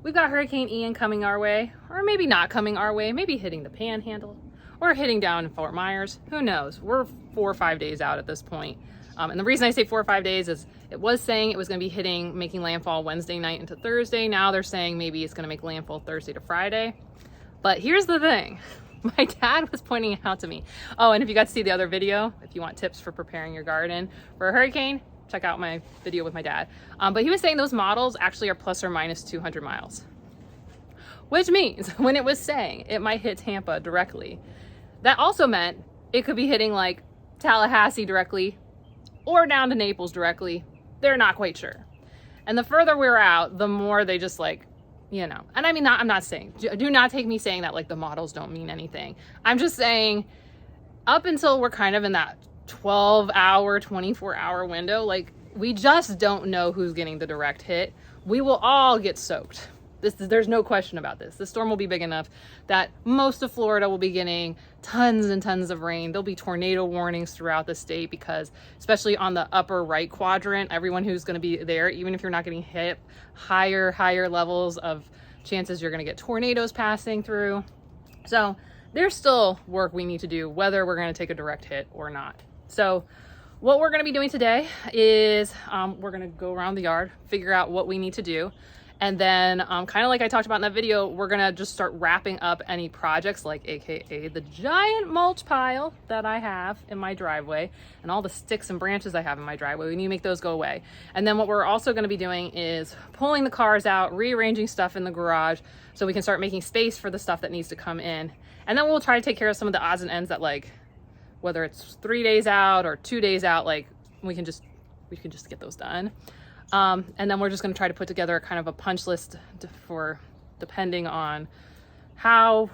we've got Hurricane Ian coming our way, or maybe not coming our way, maybe hitting the Panhandle, or hitting down in Fort Myers. Who knows? We're 4 or 5 days out at this point. And the reason I say 4 or 5 days is it was saying it was going to be making landfall Wednesday night into Thursday. Now they're saying maybe it's going to make landfall Thursday to Friday. But here's the thing. My dad was pointing it out to me. Oh, and if you got to see the other video, if you want tips for preparing your garden for a hurricane, check out my video with my dad. But he was saying those models actually are plus or minus 200 miles. Which means when it was saying it might hit Tampa directly, that also meant it could be hitting like Tallahassee directly or down to Naples directly. They're not quite sure. And the further we're out, the more they just like, you know, and I mean, I'm not saying, do not take me saying that like the models don't mean anything. I'm just saying up until we're kind of in that 12-hour, 24-hour window, like we just don't know who's getting the direct hit. We will all get soaked. There's no question about this. The storm will be big enough that most of Florida will be getting tons and tons of rain. There'll be tornado warnings throughout the state because, especially on the upper right quadrant, everyone who's going to be there, even if you're not getting hit, higher levels of chances you're going to get tornadoes passing through. So there's still work we need to do, whether we're going to take a direct hit or not. So what we're going to be doing today is we're going to go around the yard, figure out what we need to do. And then kind of like I talked about in that video, we're going to just start wrapping up any projects like AKA the giant mulch pile that I have in my driveway and all the sticks and branches I have in my driveway. We need to make those go away. And then what we're also going to be doing is pulling the cars out, rearranging stuff in the garage so we can start making space for the stuff that needs to come in. And then we'll try to take care of some of the odds and ends that, like, whether it's 3 days out or 2 days out, like we can just get those done. And then we're just going to try to put together kind of a punch list for depending on how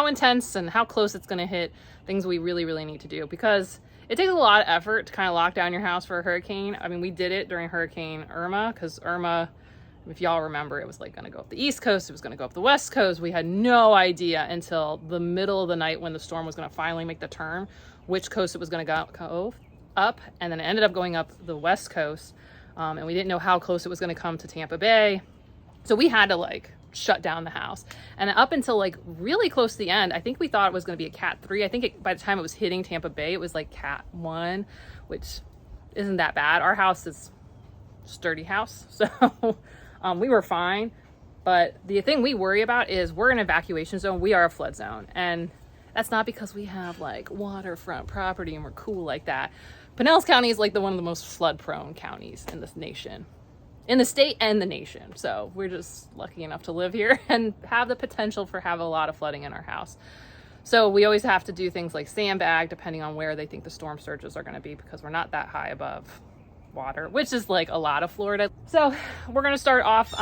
intense and how close it's going to hit things we really need to do, because it takes a lot of effort to kind of lock down your house for a hurricane. I mean, we did it during Hurricane Irma, because Irma, if y'all remember, it was like going to go up the East Coast. It was going to go up the West Coast. We had no idea until the middle of the night when the storm was going to finally make the turn, which coast it was going to go up. And then it ended up going up the West Coast. And we didn't know how close it was going to come to Tampa Bay. So we had to like shut down the house. And up until like really close to the end, I think we thought it was going to be a Cat 3. I think by the time it was hitting Tampa Bay, it was like Cat 1, which isn't that bad. Our house is a sturdy house. So we were fine. But the thing we worry about is we're in an evacuation zone. We are a flood zone. And that's not because we have like waterfront property and we're cool like that. Pinellas County is like one of the most flood-prone counties in this nation, in the state and the nation. So we're just lucky enough to live here and have the potential for have a lot of flooding in our house. So we always have to do things like sandbag, depending on where they think the storm surges are going to be, because we're not that high above water, which is like a lot of Florida. So we're going to start off.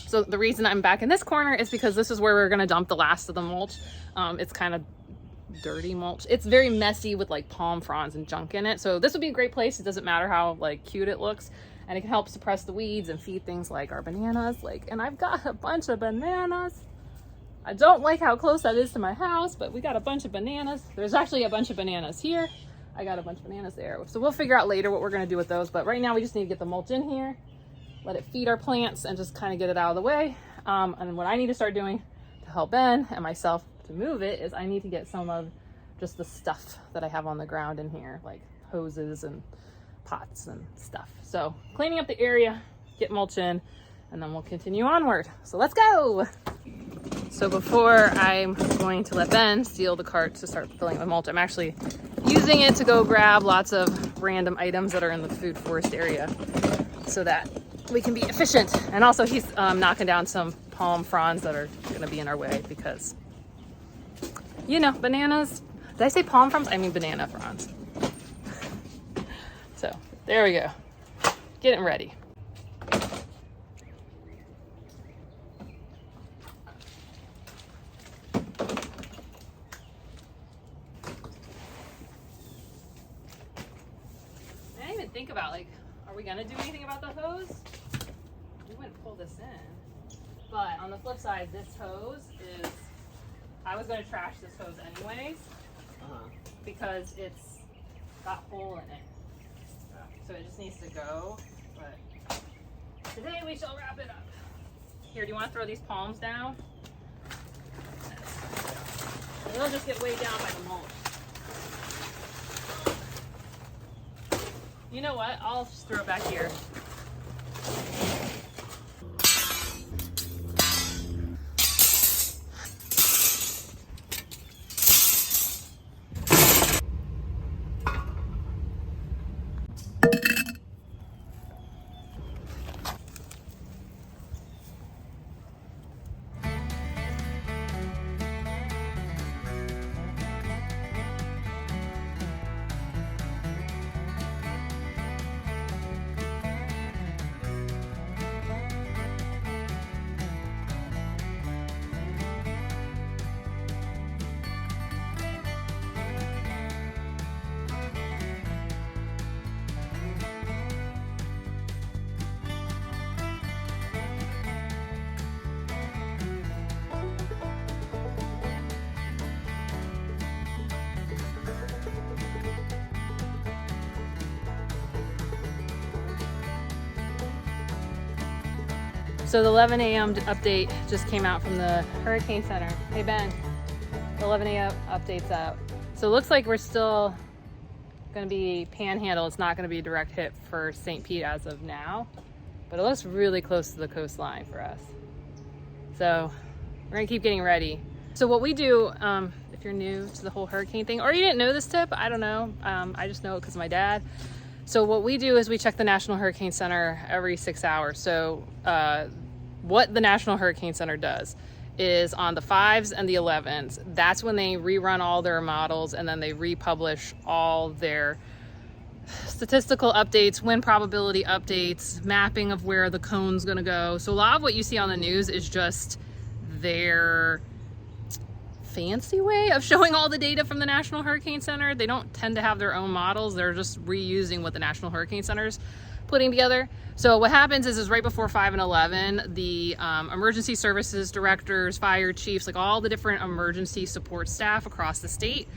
So the reason I'm back in this corner is because this is where we're going to dump the last of the mulch. It's kind of dirty mulch. It's very messy with like palm fronds and junk in it. So this would be a great place. It doesn't matter how like cute it looks, and it can help suppress the weeds and feed things like our bananas. And I've got a bunch of bananas. I don't like how close that is to my house, but we got a bunch of bananas. There's actually a bunch of bananas here. I got a bunch of bananas there. So we'll figure out later what we're going to do with those. But right now we just need to get the mulch in here, let it feed our plants, and just kind of get it out of the way. And what I need to start doing to help Ben and myself to move it is I need to get some of just the stuff that I have on the ground in here, like hoses and pots and stuff. So cleaning up the area, get mulch in, and then we'll continue onward. So let's go. So before I'm going to let Ben steal the cart to start filling it with mulch, I'm actually using it to go grab lots of random items that are in the food forest area so that we can be efficient. And also he's knocking down some palm fronds that are going to be in our way because, you know, bananas. Did I say palm fronds? I mean banana fronds. So there we go. Getting ready. I didn't even think about, like, are we gonna do anything about the hose? We wouldn't pull this in. But on the flip side, this hose is, I was gonna trash this hose anyways, because it's got a hole in it. So it just needs to go, but today we shall wrap it up. Here, do you want to throw these palms down? They'll just get weighed down by the mulch. You know what? I'll just throw it back here. So the 11 a.m. update just came out from the Hurricane Center. Hey Ben, the 11 a.m. update's out. So it looks like we're still going to be Panhandle. It's not going to be a direct hit for St. Pete as of now, but it looks really close to the coastline for us. So we're going to keep getting ready. So what we do, if you're new to the whole hurricane thing, or you didn't know this tip, I don't know. I just know it because of my dad. So what we do is we check the National Hurricane Center every 6 hours. So what the National Hurricane Center does is on the 5s and the 11s, that's when they rerun all their models and then they republish all their statistical updates, wind probability updates, mapping of where the cone's gonna go. So a lot of what you see on the news is just their fancy way of showing all the data from the National Hurricane Center. They don't tend to have their own models. They're just reusing what the National Hurricane Center's putting together. So what happens is right before 5 and 11, the emergency services directors, fire chiefs, like all the different emergency support staff across the state,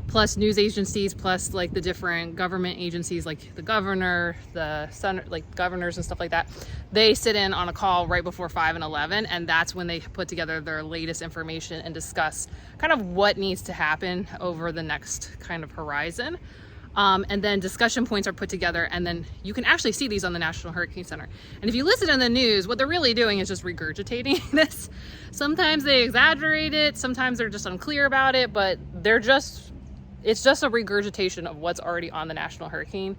plus news agencies, plus like the different government agencies like the governor, the senator, like governors and stuff like that, they sit in on a call right before 5 and 11, and that's when they put together their latest information and discuss kind of what needs to happen over the next kind of horizon. And then discussion points are put together, and then you can actually see these on the National Hurricane Center. And if you listen to the news, what they're really doing is just regurgitating this. Sometimes they exaggerate it, sometimes they're just unclear about it, but it's just a regurgitation of what's already on the National Hurricane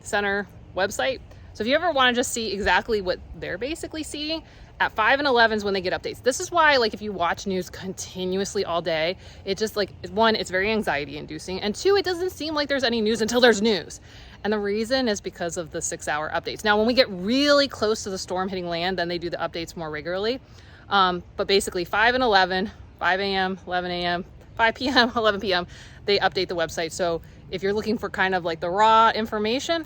Center website. So if you ever want to just see exactly what they're basically seeing, at 5 and 11s when they get updates. This is why, like, if you watch news continuously all day, it just, like, one, it's very anxiety inducing, and two, it doesn't seem like there's any news until there's news. And the reason is because of the 6-hour updates. Now, when we get really close to the storm hitting land, then they do the updates more regularly. But basically 5 and 11, 5 a.m., 11 a.m., 5 p.m., 11 p.m., they update the website. So if you're looking for kind of like the raw information,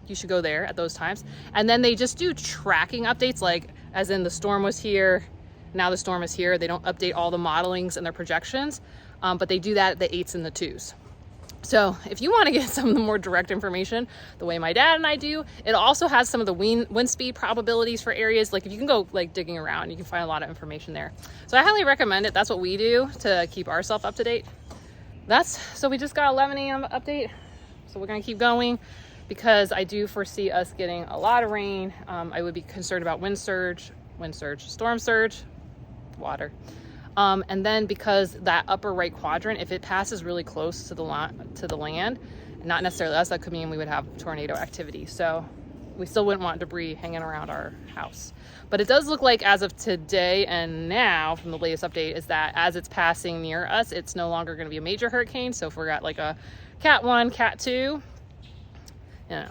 you should go there at those times. And then they just do tracking updates, like as in the storm was here, now the storm is here. They don't update all the modelings and their projections, but they do that at the 8s and the 2s. So if you want to get some of the more direct information, the way my dad and I do, it also has some of the wind speed probabilities for areas. Like if you can go like digging around, you can find a lot of information there. So I highly recommend it. That's what we do to keep ourselves up to date. So we just got 11 a.m. update. So we're going to keep going, because I do foresee us getting a lot of rain. I would be concerned about wind surge, storm surge, water. And then because that upper right quadrant, if it passes really close to the land, not necessarily us, that could mean we would have tornado activity. So we still wouldn't want debris hanging around our house. But it does look like as of today and now, from the latest update, is that as it's passing near us, it's no longer going to be a major hurricane. So if we're at like a Cat 1, Cat 2, you know,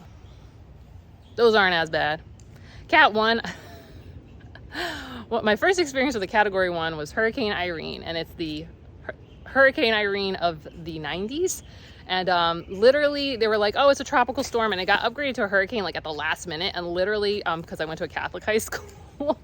those aren't as bad. Cat 1, well, my first experience with a Category 1 was Hurricane Irene, and it's the Hurricane Irene of the 90s. And literally they were like, oh, it's a tropical storm, and it got upgraded to a hurricane like at the last minute. And literally, because I went to a Catholic high school,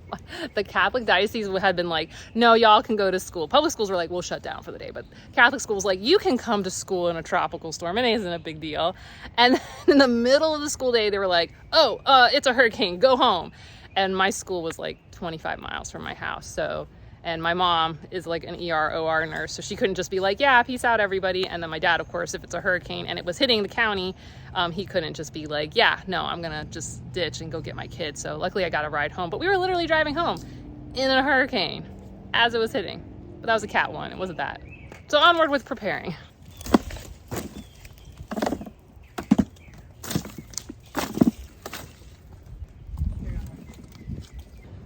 the Catholic diocese had been like, no, y'all can go to school. Public schools were like, we'll shut down for the day. But Catholic schools like, you can come to school in a tropical storm. It isn't a big deal. And in the middle of the school day, they were like, oh, it's a hurricane, go home. And my school was like 25 miles from my house. So, and my mom is like an ER OR nurse, so she couldn't just be like, yeah, peace out everybody. And then my dad, of course, if it's a hurricane and it was hitting the county, he couldn't just be like, yeah, no, I'm gonna just ditch and go get my kids. So luckily I got a ride home, but we were literally driving home in a hurricane as it was hitting. But that was a Cat 1, it wasn't that. So onward with preparing.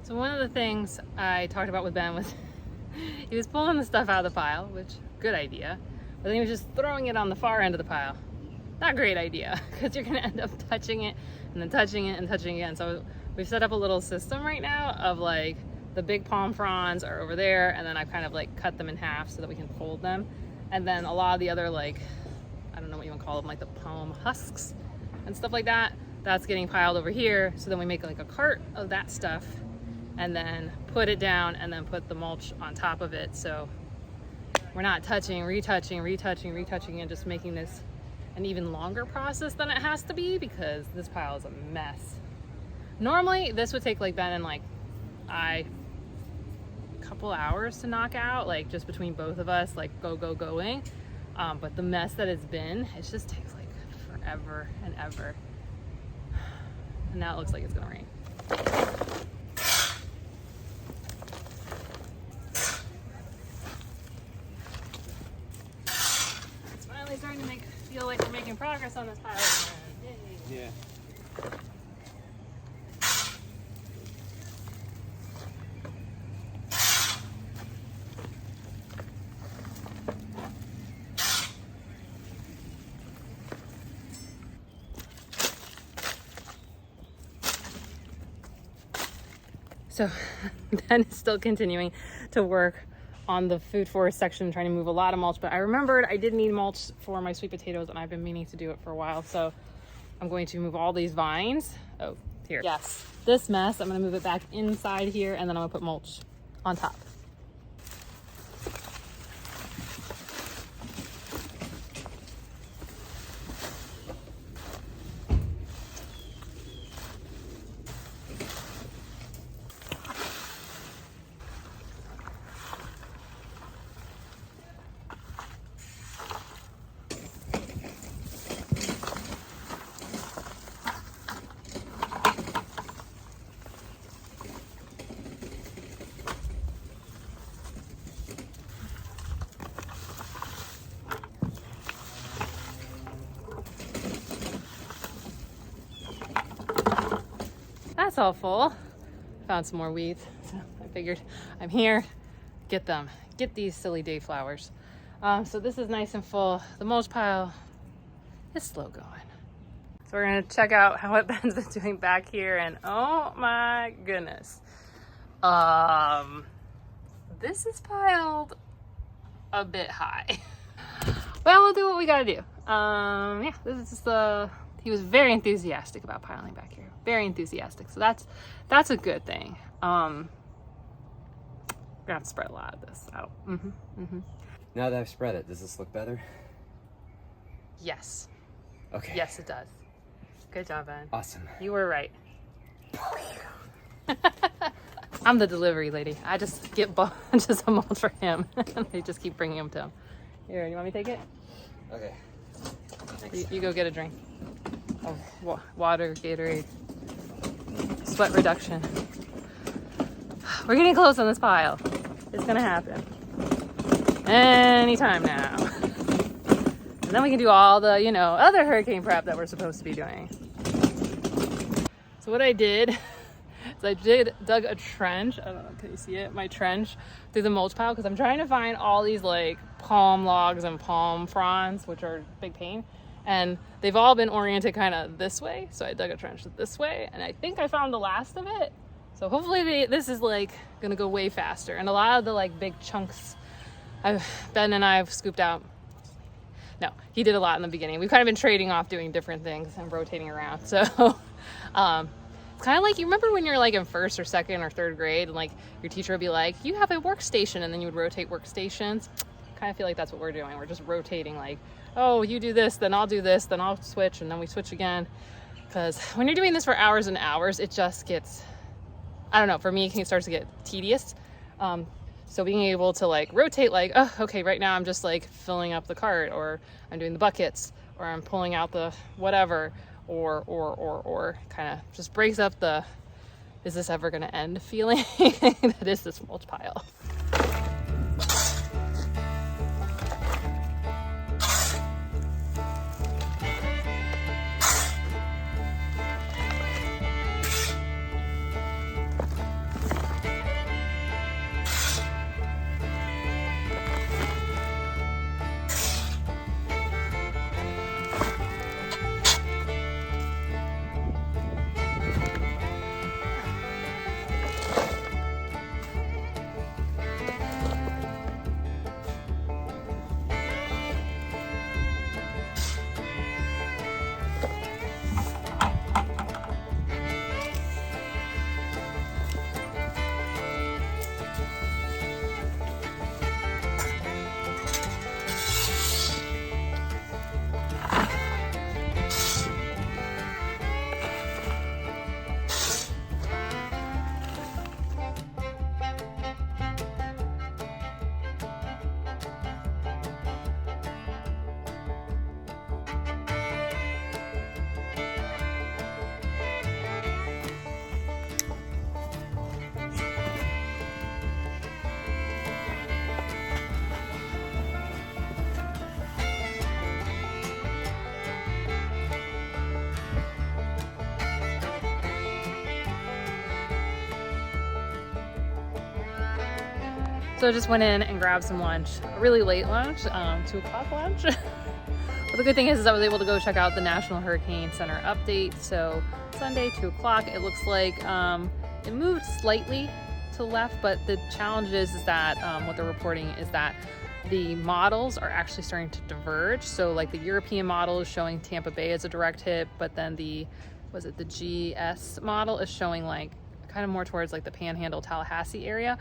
So one of the things I talked about with Ben was he was pulling the stuff out of the pile, which, good idea. But then he was just throwing it on the far end of the pile. Not a great idea, because you're gonna end up touching it and then touching it and touching it again. So we've set up a little system right now of like, the big palm fronds are over there, and then I kind of like cut them in half so that we can fold them. And then a lot of the other, like, I don't know what you want to call them, like the palm husks and stuff like that, that's getting piled over here. So then we make like a cart of that stuff and then put it down and then put the mulch on top of it. So we're not touching, retouching, and just making this an even longer process than it has to be, because this pile is a mess. Normally this would take like Ben and like a couple hours to knock out, like just between both of us, like going. But the mess that it's been, it just takes like forever and ever. And now it looks like it's gonna rain. It's finally starting to feel like we're making progress on this pile again. Yay. Yeah. So Ben is still continuing to work on the food forest section, trying to move a lot of mulch, but I remembered I did need mulch for my sweet potatoes and I've been meaning to do it for a while. So I'm going to move all these vines. Oh, here. Yes. This mess, I'm going to move it back inside here, and then I'm going to put mulch on top. That's all full. Found some more weeds, so I figured I'm here, get these silly day flowers. So this is nice and full. The mulch pile is slow going. So we're gonna check out how what Ben's been doing back here, and oh my goodness. This is piled a bit high. Well, we'll do what we gotta do. Yeah, this is just he was very enthusiastic about piling back here. Very enthusiastic. So that's a good thing. We're gonna have to spread a lot of this out. Now that I've spread it, does this look better? Yes. Okay. Yes, it does. Good job, Ben. Awesome. You were right. I'm the delivery lady. I just get bunches of mulch for him. They just keep bringing them to him. Here, you want me to take it? Okay. You go get a drink. Oh, water, Gatorade. Sweat reduction. We're getting close on this pile. It's gonna happen. Anytime now. And then we can do all the, other hurricane prep that we're supposed to be doing. So what I did is I dug a trench. I don't know, can you see it? My trench through the mulch pile, because I'm trying to find all these like palm logs and palm fronds, which are big pain. And they've all been oriented kind of this way. So I dug a trench this way, and I think I found the last of it. So hopefully this is like gonna go way faster. And a lot of the like big chunks Ben and I have scooped out. No, he did a lot in the beginning. We've kind of been trading off doing different things and rotating around. So it's kind of like, you remember when you're like in first or second or third grade and like your teacher would be like, you have a workstation, and then you would rotate workstations. Kind of feel like that's what we're doing. We're just rotating, like, oh, you do this, then I'll do this, then I'll switch, and then we switch again. Because when you're doing this for hours and hours, it just gets I don't know, for me, it starts to get tedious. So being able to like rotate, like, oh, okay, right now I'm just like filling up the cart, or I'm doing the buckets, or I'm pulling out the whatever, or kind of just breaks up the, is this ever going to end feeling that is this mulch pile. So I just went in and grabbed some lunch, a really late lunch, 2 o'clock lunch. But the good thing is I was able to go check out the National Hurricane Center update. So Sunday, 2 o'clock, it looks like it moved slightly to the left, but the challenge is that what they're reporting is that the models are actually starting to diverge. So like the European model is showing Tampa Bay as a direct hit, but then the GS model is showing like kind of more towards like the Panhandle, Tallahassee area.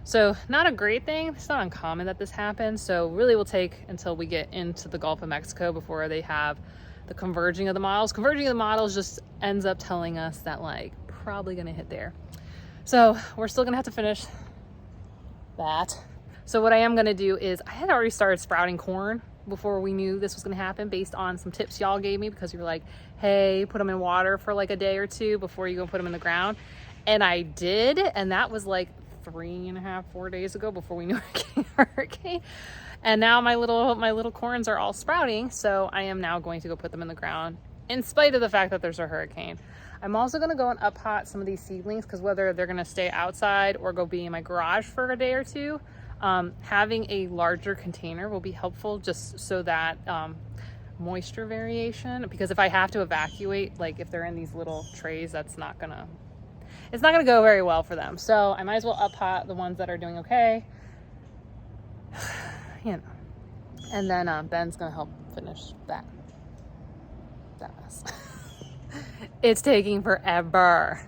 So not a great thing. It's not uncommon that this happens. So really will take until we get into the Gulf of Mexico before they have the converging of the models. Converging of the models just ends up telling us that like probably gonna hit there. So we're still gonna have to finish that. So what I am gonna do is I had already started sprouting corn before we knew this was gonna happen based on some tips y'all gave me, because you were like, hey, put them in water for like a day or two before you go put them in the ground. And I did, and that was like 3.5, 4 days ago before we knew we were getting a hurricane. And now my little corns are all sprouting, so I am now going to go put them in the ground in spite of the fact that there's a hurricane. I'm also going to go and up pot some of these seedlings, because whether they're going to stay outside or go be in my garage for a day or two, having a larger container will be helpful, just so that moisture variation, because if I have to evacuate, like if they're in these little trays, it's not gonna go very well for them. So I might as well up pot the ones that are doing okay, you know. And then Ben's gonna help finish that mess. It's taking forever.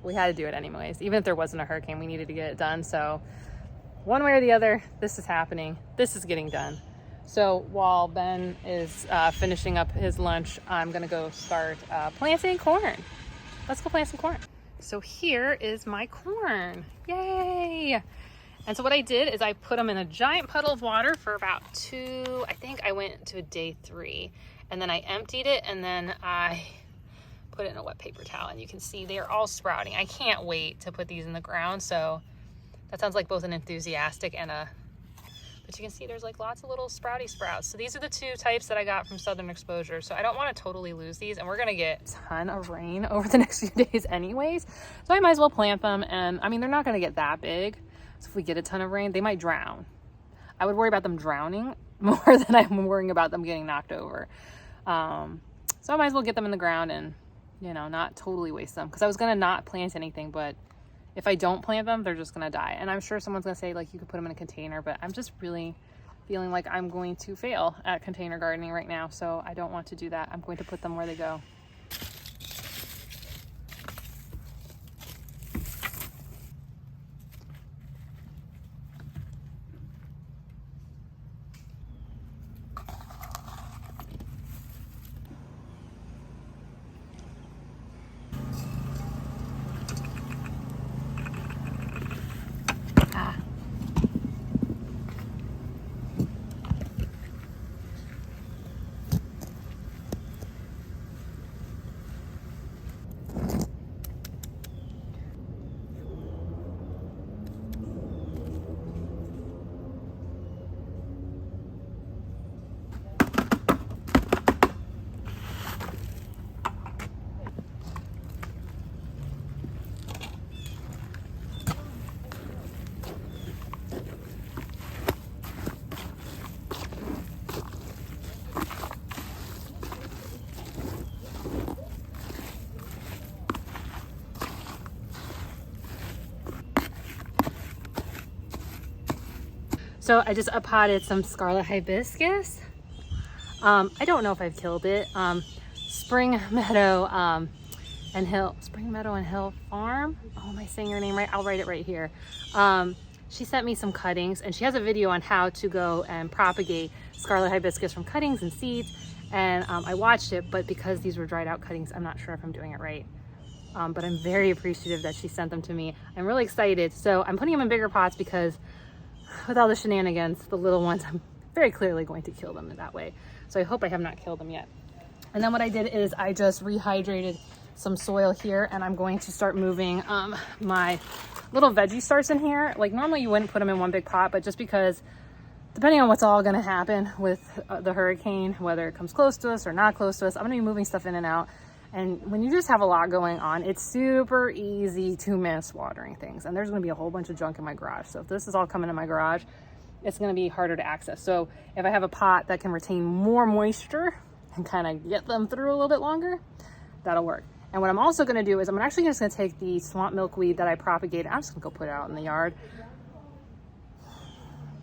We had to do it anyways. Even if there wasn't a hurricane, we needed to get it done. So one way or the other, this is happening. This is getting done. So while Ben is finishing up his lunch, I'm gonna go start planting corn. Let's go plant some corn. So here is my corn. Yay! And so what I did is I put them in a giant puddle of water for about I think I went to day 3, and then I emptied it, and then I put it in a wet paper towel, and you can see they're all sprouting. I can't wait to put these in the ground. So that sounds like both an enthusiastic and but you can see there's like lots of little sprouty sprouts. So these are the 2 types that I got from Southern Exposure. So I don't want to totally lose these, and we're going to get a ton of rain over the next few days anyways. So I might as well plant them. And I mean, they're not going to get that big. So if we get a ton of rain, they might drown. I would worry about them drowning more than I'm worrying about them getting knocked over. So I might as well get them in the ground and, you know, not totally waste them. Because I was going to not plant anything, but if I don't plant them, they're just gonna die. And I'm sure someone's gonna say like you could put them in a container, but I'm just really feeling like I'm going to fail at container gardening right now. So I don't want to do that. I'm going to put them where they go. So I just potted some scarlet hibiscus. I don't know if I've killed it. Spring Meadow and Hill Farm. Oh, am I saying your name right? I'll write it right here. She sent me some cuttings, and she has a video on how to go and propagate scarlet hibiscus from cuttings and seeds. And I watched it, but because these were dried out cuttings, I'm not sure if I'm doing it right. But I'm very appreciative that she sent them to me. I'm really excited. So I'm putting them in bigger pots because with all the shenanigans, the little ones, I'm very clearly going to kill them in that way. So I hope I have not killed them yet. And then what I did is I just rehydrated some soil here, and I'm going to start moving my little veggie starts in here. Like normally you wouldn't put them in one big pot, but just because depending on what's all going to happen with the hurricane, whether it comes close to us or not close to us, I'm going to be moving stuff in and out. And when you just have a lot going on, it's super easy to miss watering things. And there's going to be a whole bunch of junk in my garage. So if this is all coming in my garage, it's going to be harder to access. So if I have a pot that can retain more moisture and kind of get them through a little bit longer, that'll work. And what I'm also going to do is I'm actually just going to take the swamp milkweed that I propagated. I'm just going to go put it out in the yard.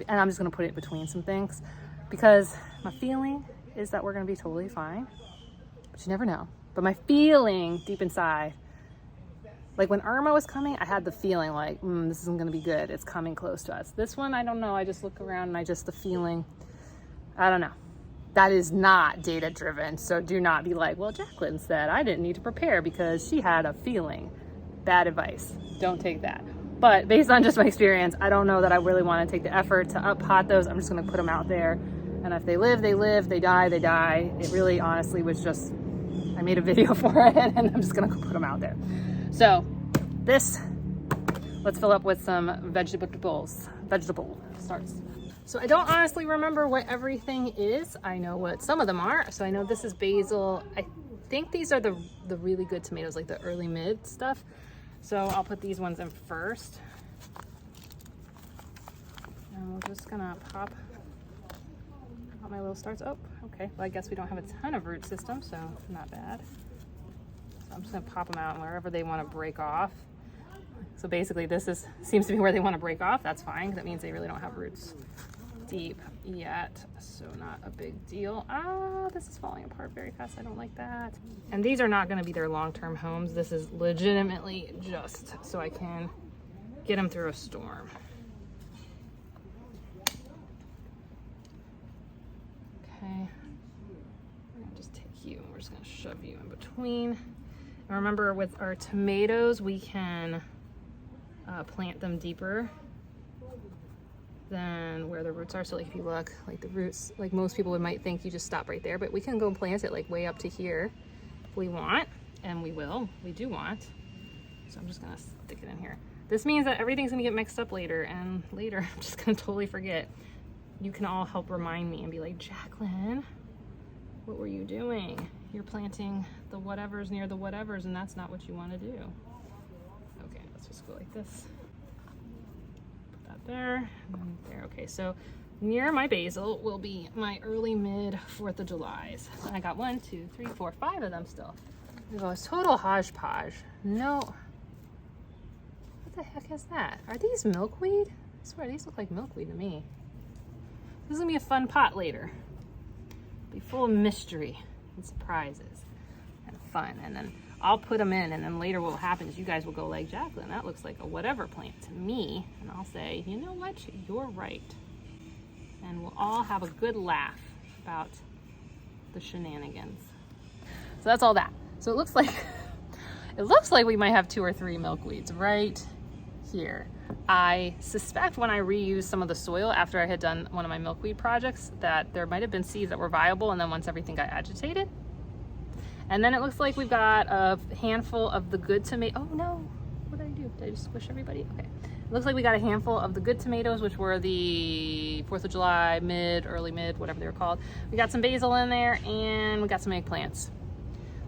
And I'm just going to put it between some things because my feeling is that we're going to be totally fine. But you never know. But my feeling deep inside, like when Irma was coming, I had the feeling like, this isn't going to be good. It's coming close to us. This one, I don't know. I just look around and the feeling, I don't know. That is not data driven. So do not be like, well, Jacqueline said I didn't need to prepare because she had a feeling. Bad advice. Don't take that. But based on just my experience, I don't know that I really want to take the effort to pot those. I'm just going to put them out there. And if they live, they live. They die, they die. It really honestly was just, I made a video for it and I'm just going to put them out there. So this, let's fill up with some vegetable starts. So I don't honestly remember what everything is. I know what some of them are. So I know this is basil. I think these are the really good tomatoes, like the early mid stuff. So I'll put these ones in first. And we're just gonna pop out my little starts. Oh, okay. Well, I guess we don't have a ton of root system, so not bad. So I'm just gonna pop them out and wherever they want to break off. So basically this seems to be where they want to break off. That's fine. That means they really don't have roots deep yet, so not a big deal. This is falling apart very fast. I don't like that. And these are not going to be their long-term homes. This is legitimately just so I can get them through a storm. Okay, we're gonna just take you and we're just gonna shove you in between. And remember, with our tomatoes, we can plant them deeper than where the roots are. So like if you look, like the roots, like most people might think you just stop right there, but we can go plant it like way up to here if we want, and we do want. So I'm just gonna stick it in here. This means that everything's gonna get mixed up later, and later I'm just gonna totally forget. You can all help remind me and be like, Jacqueline, what were you doing? You're planting the whatevers near the whatevers, and that's not what you want to do. Okay, let's just go like this. There and there. Okay, so near my basil will be my early mid 4th of July's. And I got 1, 2, 3, 4, 5 of them still. It was total hodgepodge. No, what the heck is that? Are these milkweed? I swear these look like milkweed to me. This is gonna be a fun pot later. Be full of mystery and surprises and fun. And then I'll put them in, and then later what will happen is you guys will go like, Jacqueline, that looks like a whatever plant to me. And I'll say, you know what, you're right. And we'll all have a good laugh about the shenanigans. So that's all that. So it looks like we might have 2 or 3 milkweeds right here. I suspect when I reused some of the soil after I had done one of my milkweed projects that there might have been seeds that were viable, and then once everything got agitated. And then it looks like we've got a handful of the good tomato. Oh no, what did I do? Did I just squish everybody? Okay. It looks like we got a handful of the good tomatoes, which were the 4th of July, early mid, whatever they were called. We got some basil in there, and we got some eggplants.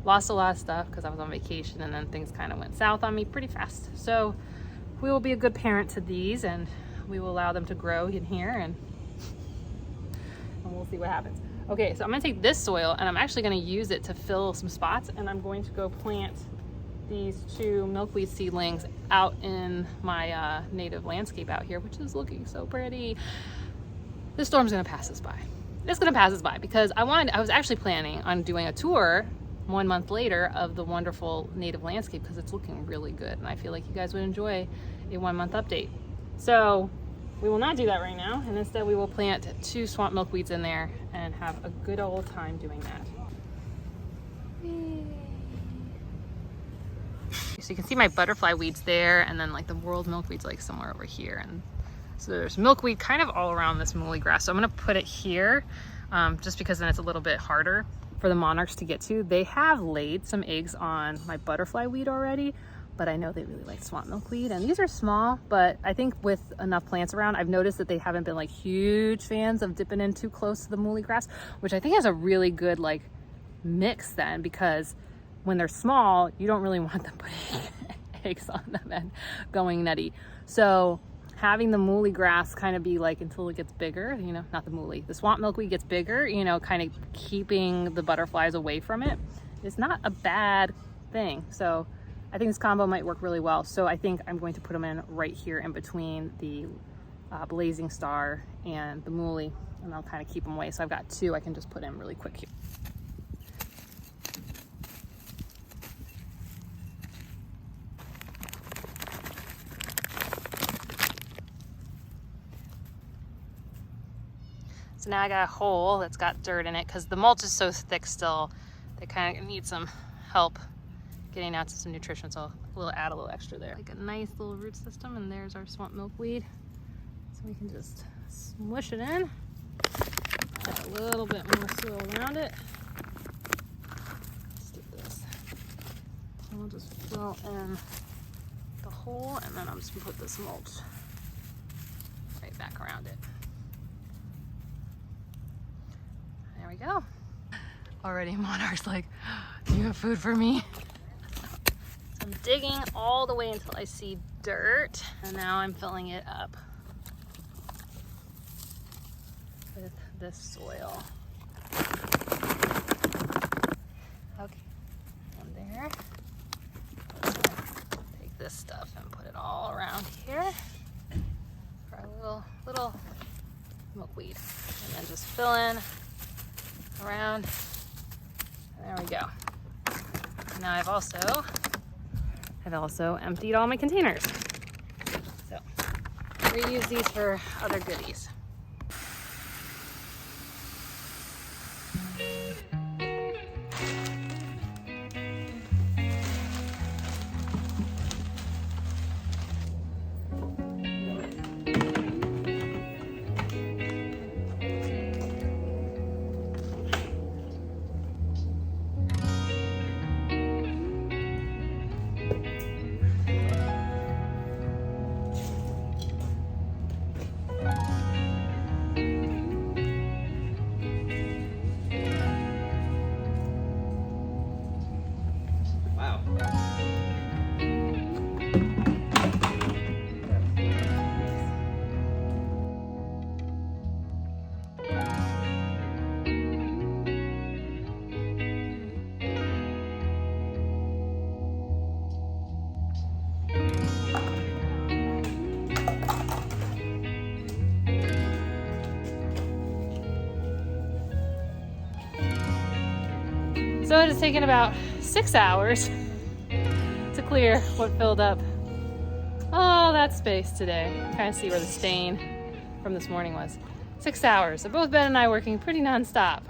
Lost a lot of stuff because I was on vacation, and then things kind of went south on me pretty fast. So we will be a good parent to these, and we will allow them to grow in here, and we'll see what happens. Okay, so I'm gonna take this soil and I'm actually gonna use it to fill some spots, and I'm going to go plant these 2 milkweed seedlings out in my native landscape out here, which is looking so pretty. this storm's gonna pass us by. It's gonna pass us by because I was actually planning on doing a tour 1 month later of the wonderful native landscape because it's looking really good and I feel like you guys would enjoy a 1 month update. So we will not do that right now, and instead we will plant 2 swamp milkweeds in there and have a good old time doing that. So you can see my butterfly weeds there, and then like the world milkweed's like somewhere over here. And so there's milkweed kind of all around this muhly grass. So I'm gonna put it here just because then it's a little bit harder for the monarchs to get to. They have laid some eggs on my butterfly weed already, but I know they really like swamp milkweed, and these are small, but I think with enough plants around, I've noticed that they haven't been like huge fans of dipping in too close to the muhly grass, which I think has a really good like mix then, because when they're small, you don't really want them putting eggs on them and going nutty. So having the muhly grass kind of be like until it gets bigger, you know, not the muhly, the swamp milkweed gets bigger, you know, kind of keeping the butterflies away from it is not a bad thing. So I think this combo might work really well. So I think I'm going to put them in right here in between the blazing star and the muhly, and I'll kind of keep them away. So I've got 2 I can just put in really quick here. So now I got a hole that's got dirt in it because the mulch is so thick still. They kind of need some help getting out to some nutrition. So we'll add a little extra there. Like a nice little root system, and there's our swamp milkweed. So we can just smush it in. Add a little bit more soil around it. Let's do this. And we'll just fill in the hole, and then I'm just gonna put this mulch right back around it. There we go. Already monarch's like, you have food for me? So I'm digging all the way until I see dirt, and now I'm filling it up with this soil. Okay, and there. Take this stuff and put it all around here for our little milkweed, and then just fill in around. There we go. Now I've also emptied all my containers. So reuse these for other goodies. So it has taken about 6 hours to clear what filled up all that space today. Kind of see where the stain from this morning was. 6 hours. So both Ben and I working pretty nonstop.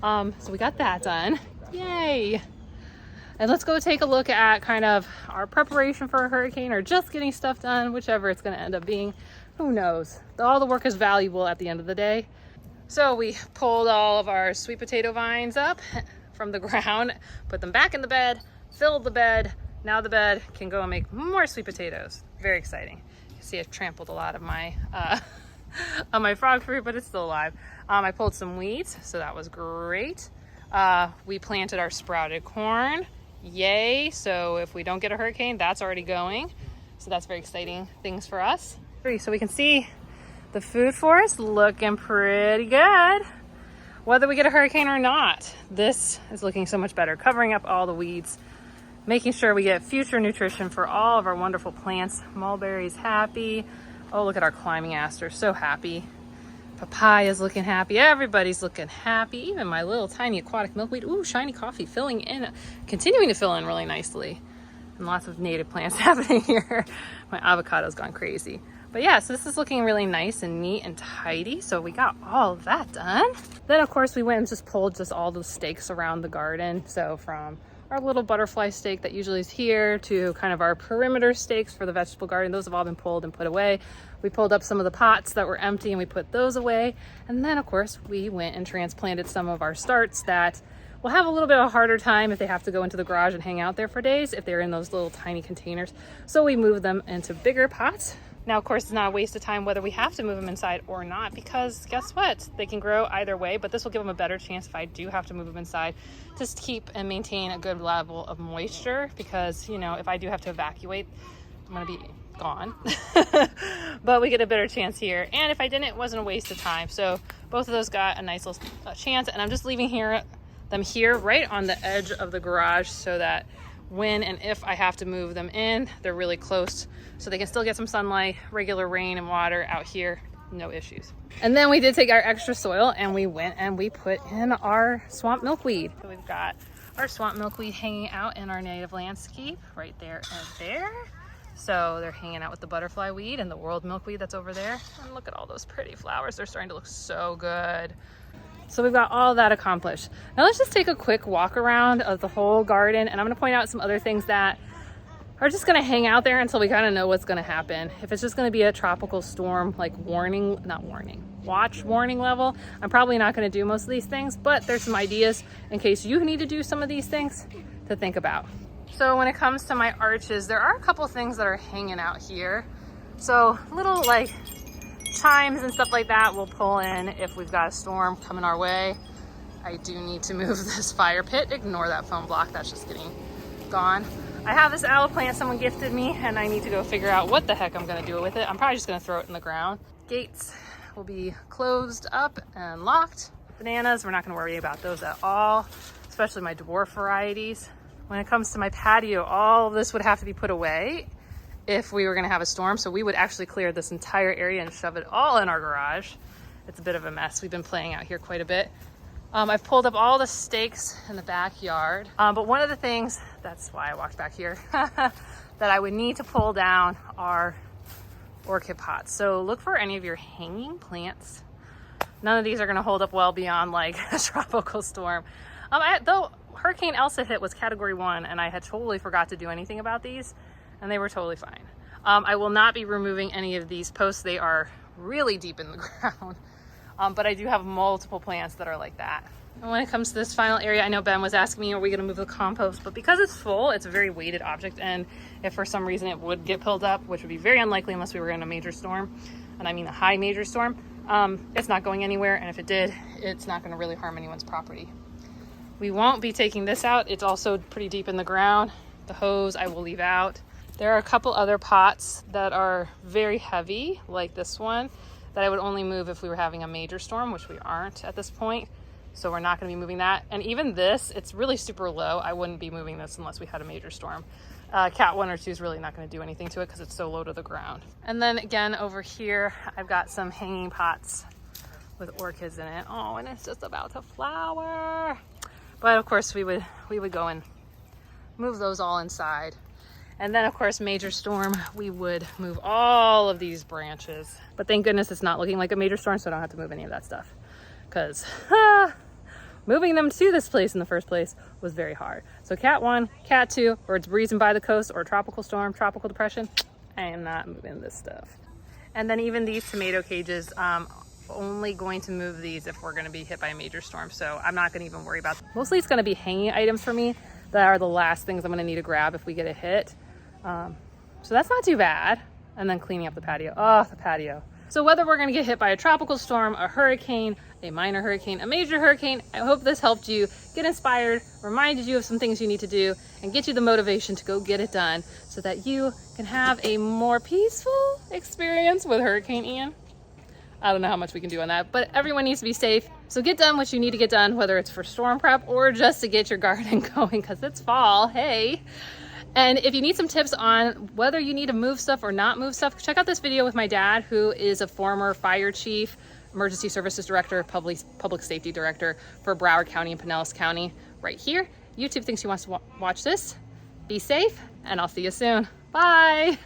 So we got that done. Yay! And let's go take a look at kind of our preparation for a hurricane, or just getting stuff done, whichever it's going to end up being. Who knows? All the work is valuable at the end of the day. So we pulled all of our sweet potato vines up from the ground, put them back in the bed, filled the bed. Now the bed can go and make more sweet potatoes. Very exciting. You see I've trampled a lot of my on my frog fruit, but it's still alive. I pulled some weeds, so that was great. We planted our sprouted corn. Yay. So if we don't get a hurricane, that's already going. So that's very exciting things for us. So we can see the food forest looking pretty good. Whether we get a hurricane or not, this is looking so much better. Covering up all the weeds, making sure we get future nutrition for all of our wonderful plants. Mulberry's happy. Oh, look at our climbing asters, so happy. Papaya's looking happy. Everybody's looking happy. Even my little tiny aquatic milkweed. Ooh, shiny coffee filling in, continuing to fill in really nicely. And lots of native plants happening here. My avocado's gone crazy. But yeah, so this is looking really nice and neat and tidy. So we got all of that done. Then of course we went and just pulled just all the stakes around the garden. So from our little butterfly stake that usually is here to kind of our perimeter stakes for the vegetable garden, those have all been pulled and put away. We pulled up some of the pots that were empty and we put those away. And then of course we went and transplanted some of our starts that will have a little bit of a harder time if they have to go into the garage and hang out there for days if they're in those little tiny containers. So we moved them into bigger pots. Now, of course, it's not a waste of time whether we have to move them inside or not, because guess what? They can grow either way, but this will give them a better chance if I do have to move them inside, just to keep and maintain a good level of moisture, because, you know, if I do have to evacuate, I'm gonna be gone. But we get a better chance here. And if I didn't, it wasn't a waste of time. So both of those got a nice little chance, and I'm just leaving them here right on the edge of the garage so that when and if I have to move them in, they're really close so they can still get some sunlight, regular rain and water out here, no issues. And then we did take our extra soil and we went and we put in our swamp milkweed. So we've got our swamp milkweed hanging out in our native landscape right there and there. So they're hanging out with the butterfly weed and the world milkweed that's over there. And look at all those pretty flowers. They're starting to look so good. So we've got all that accomplished. Now let's just take a quick walk around of the whole garden, and I'm gonna point out some other things that are just gonna hang out there until we kind of know what's gonna happen. If it's just gonna be a tropical storm, like watch warning level, I'm probably not gonna do most of these things, but there's some ideas in case you need to do some of these things to think about. So when it comes to my arches, there are a couple things that are hanging out here. So little like chimes and stuff like that we'll pull in if we've got a storm coming our way. I do need to move this fire pit. Ignore that foam block, that's just getting gone. I have this aloe plant someone gifted me and I need to go figure out what the heck I'm gonna do with it. I'm probably just gonna throw it in the ground. Gates will be closed up and locked. Bananas, we're not gonna worry about those at all, especially my dwarf varieties. When it comes to my patio, all of this would have to be put away if we were gonna have a storm. So we would actually clear this entire area and shove it all in our garage. It's a bit of a mess. We've been playing out here quite a bit. I've pulled up all the stakes in the backyard. But one of the things, that's why I walked back here, that I would need to pull down are orchid pots. So look for any of your hanging plants. None of these are gonna hold up well beyond like a tropical storm. Though Hurricane Elsa hit was Category 1 and I had totally forgot to do anything about these, and they were totally fine. I will not be removing any of these posts. They are really deep in the ground. But I do have multiple plants that are like that. And when it comes to this final area, I know Ben was asking me, are we gonna move the compost? But because it's full, it's a very weighted object. And if for some reason it would get filled up, which would be very unlikely unless we were in a major storm, and I mean a high major storm, it's not going anywhere. And if it did, it's not gonna really harm anyone's property. We won't be taking this out. It's also pretty deep in the ground. The hose I will leave out. There are a couple other pots that are very heavy, like this one, that I would only move if we were having a major storm, which we aren't at this point. So we're not gonna be moving that. And even this, it's really super low. I wouldn't be moving this unless we had a major storm. Cat 1 or 2 is really not gonna do anything to it because it's so low to the ground. And then again, over here, I've got some hanging pots with orchids in it. Oh, and it's just about to flower. But of course we would go and move those all inside. And then of course, major storm, we would move all of these branches. But thank goodness it's not looking like a major storm, so I don't have to move any of that stuff. Because moving them to this place in the first place was very hard. So Cat 1, Cat 2, or it's breezing by the coast, or tropical storm, tropical depression, I am not moving this stuff. And then even these tomato cages, only going to move these if we're gonna be hit by a major storm. So I'm not gonna even worry about them. Mostly it's gonna be hanging items for me that are the last things I'm gonna need to grab if we get a hit. So that's not too bad. And then cleaning up the patio. Oh, the patio. So whether we're gonna get hit by a tropical storm, a hurricane, a minor hurricane, a major hurricane, I hope this helped you get inspired, reminded you of some things you need to do, and get you the motivation to go get it done so that you can have a more peaceful experience with Hurricane Ian. I don't know how much we can do on that, but everyone needs to be safe. So get done what you need to get done, whether it's for storm prep or just to get your garden going because it's fall, hey. And if you need some tips on whether you need to move stuff or not move stuff, check out this video with my dad, who is a former fire chief, Emergency Services Director, Public Safety Director for Broward County and Pinellas County right here. YouTube thinks you want to watch this. Be safe, and I'll see you soon. Bye.